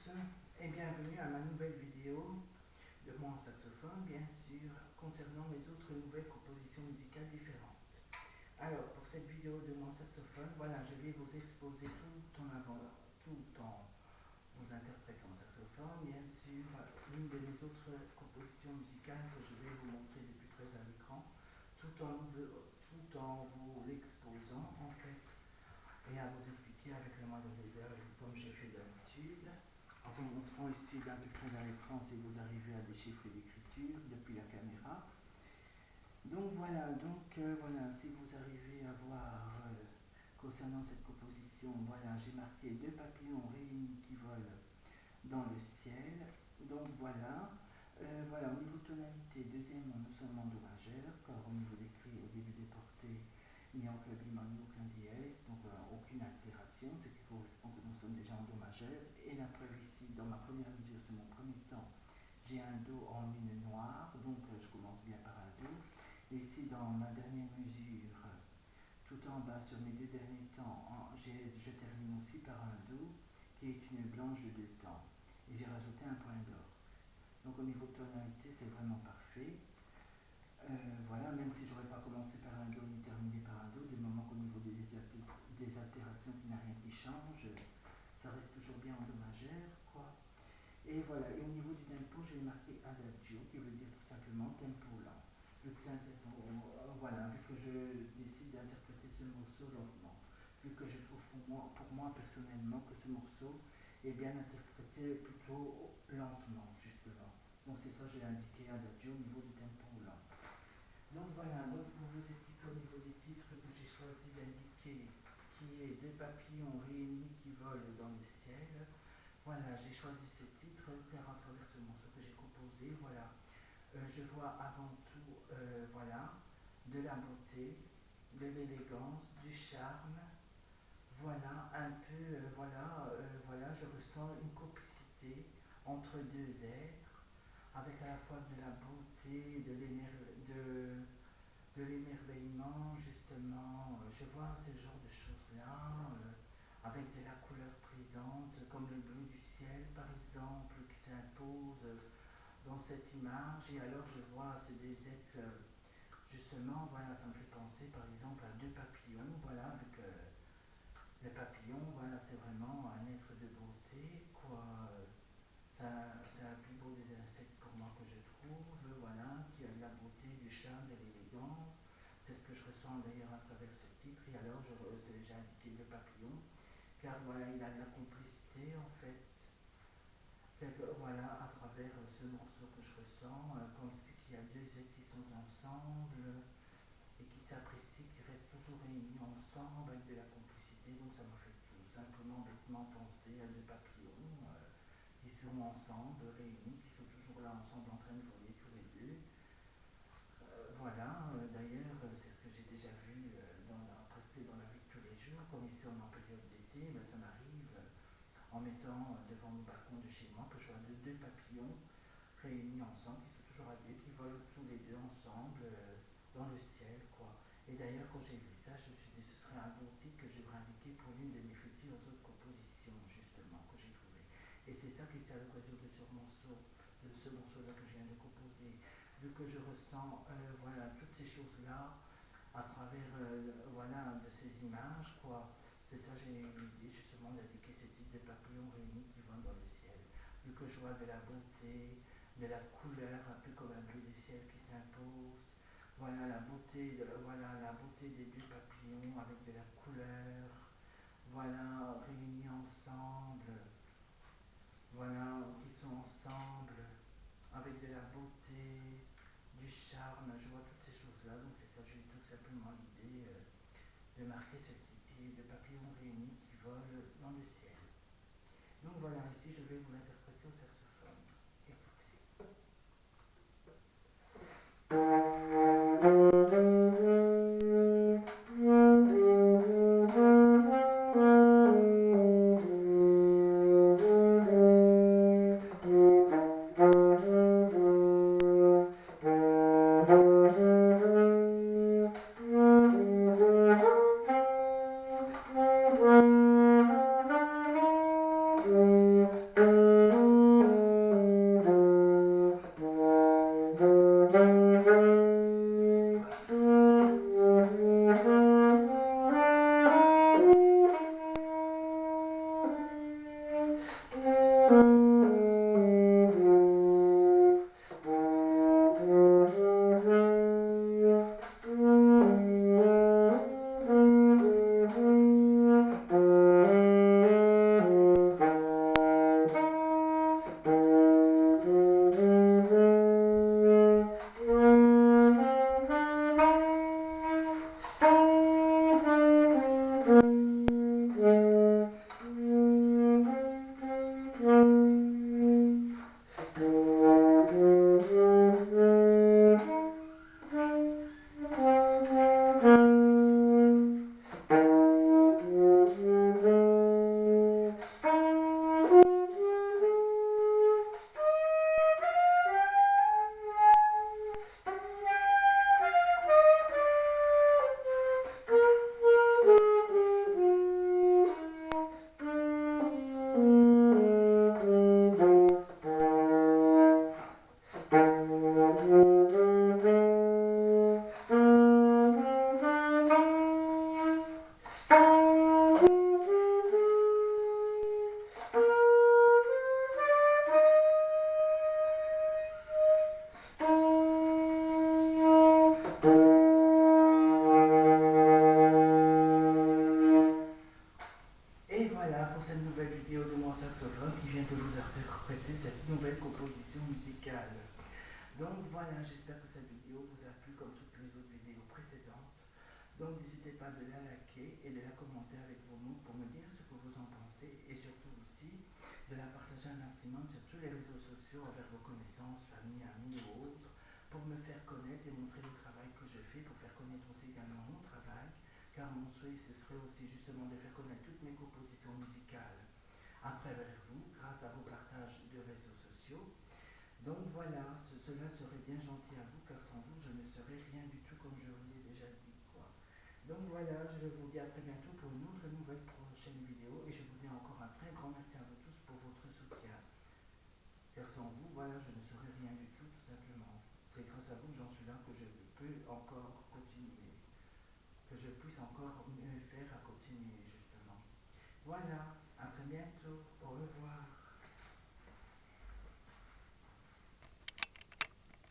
tous et bienvenue à ma nouvelle vidéo de mon saxophone, bien sûr, concernant mes autres nouvelles compositions musicales différentes. Alors, pour cette vidéo de mon saxophone, voilà, je vais vous exposer tout en vous interprétant au saxophone, bien sûr, l'une de mes autres compositions musicales que je vais vous montrer depuis près à l'écran, tout en vous l'exposant en fait et à vous expliquer avec le moindre désert, comme j'ai fait d'habitude, en vous montrant ici d'un peu près à l'écran si vous arrivez à déchiffrer l'écriture depuis la caméra. Donc voilà, si vous arrivez à voir concernant cette composition, voilà, j'ai marqué deux papillons réunis qui volent dans le ciel. Donc voilà, au niveau tonalité, deuxièmement, nous sommes en do majeur, car au niveau des clés, au début des portées, il n'y a aucun bémol, aucun dièse, donc aucune altération, ce qui correspond que nous sommes déjà en do majeur. Et la preuve ici, dans ma première mesure, sur mon premier temps, j'ai un do en mine noire, donc je commence bien par un do. Et ici, dans ma dernière mesure, tout en bas sur mes deux derniers temps, je termine aussi par un do, qui est une blanche de deux temps. Et j'ai rajouté un point d'or. Donc au niveau de tonalité, c'est vraiment parfait. Voilà, même si j'aurais pas commencé par un do ni terminé par un do, du moment qu'au niveau des altérations, il n'y a rien qui change, ça reste toujours bien en do majeur, quoi. Et voilà, et au niveau du tempo, j'ai marqué adagio, qui veut dire tout simplement tempo lent. Vu que c'est un tempo, voilà, vu que je décide d'interpréter ce morceau lentement, vu que je trouve pour moi personnellement que ce morceau est bien interprété plutôt lentement, justement. Donc c'est ça, j'ai indiqué adagio au niveau du tempo lent. Donc voilà, donc pour vous expliquer au niveau des titres que j'ai choisi d'indiquer, qui est deux papillons réunis qui volent dans le ciel. Voilà, j'ai choisi ce titre car à travers ce morceau que j'ai composé, voilà, je vois avant tout, voilà, de la beauté, de l'élégance, du charme, voilà, un peu, voilà, je ressens une complicité entre deux êtres, avec à la fois de la beauté, de l'émerveillement, justement, je vois ce genre de choses-là, avec de la couleur présente, comme le bleu du ciel, par exemple, qui s'impose dans cette image, et alors je vois ces deux êtres, justement, voilà, ça me fait penser, par exemple, à deux papillons, voilà, avec le papillon, voilà, c'est vraiment un être de beauté, quoi. C'est un plus beau des insectes pour moi que je trouve, voilà, qui a de la beauté, du charme, de l'élégance. C'est ce que je ressens d'ailleurs à travers ce titre. Et alors, j'ai indiqué le papillon, car voilà, il a de la complicité en fait. Voilà, à travers ce morceau que je ressens, comme si qu'il y a deux êtres qui sont ensemble et qui s'apprécient, qui restent toujours réunis ensemble avec de la complicité. Donc ça m'a fait tout simplement bêtement penser à deux papillons qui sont ensemble, réunis, qui sont toujours là ensemble en train de voler tous les deux. Voilà, d'ailleurs, c'est ce que j'ai déjà vu presque dans la vie de tous les jours, comme ici on est en période d'été, ben, ça m'arrive en mettant devant mon balcon de chez moi que je vois deux papillons réunis ensemble, qui sont toujours à deux, qui volent tous les deux ensemble dans le ciel, quoi. Et d'ailleurs, quand j'ai vu ça, je me suis dit ce serait un bon titre que je devrais indiquer pour l'une de mes futures autres compositions, justement, que j'ai trouvé. Et c'est ça qui c'est à l'occasion de ce morceau-là que je viens de composer. Vu que je ressens, voilà, toutes ces choses-là à travers, voilà, de ces images, quoi. C'est ça, j'ai eu l'idée justement d'indiquer ce type de papillons réunis qui vont dans le ciel. Vu que je vois de la beauté, de la couleur, un peu comme un bleu du ciel qui s'impose. Voilà la beauté des deux papillons avec de la couleur. Voilà, réunis ensemble. Voilà, qui sont ensemble, avec de la beauté, du charme. Je vois toutes ces choses-là, donc c'est ça, j'ai eu tout simplement l'idée de marquer ce type de papillons réunis qui volent dans le ciel. Donc voilà, ici je vais vous l'interpréter au saxophone. Écoutez. Et voilà pour cette nouvelle vidéo de mon saxophone qui vient de vous interpréter cette nouvelle composition musicale. Donc voilà, j'espère que cette vidéo vous a plu comme toutes les autres vidéos précédentes. Donc n'hésitez pas de la liker et de la commenter avec vos mots pour me dire ce que vous en pensez et surtout aussi de la partager un maximum sur tous les réseaux sociaux envers vos connaissances, famille, amis ou autres pour me faire connaître et montrer le travail que je fais pour faire connaître aussi également mon travail car mon souhait ce serait aussi justement de faire connaître toutes mes compositions musicales à travers vous grâce à vos partages de réseaux sociaux. Donc voilà, cela serait bien gentil à vous car sans vous je ne serais rien du tout comme je vous l'ai déjà dit quoi. Donc voilà, je vous dis à très bientôt pour une autre nouvelle prochaine vidéo et je vous dis encore un très grand merci à vous tous pour votre soutien. Car sans vous, voilà, je ne serais rien du tout simplement. C'est grâce à vous que j'en suis là que je peux encore continuer, que je puisse encore mieux faire à continuer justement. Voilà, à très bientôt, au revoir.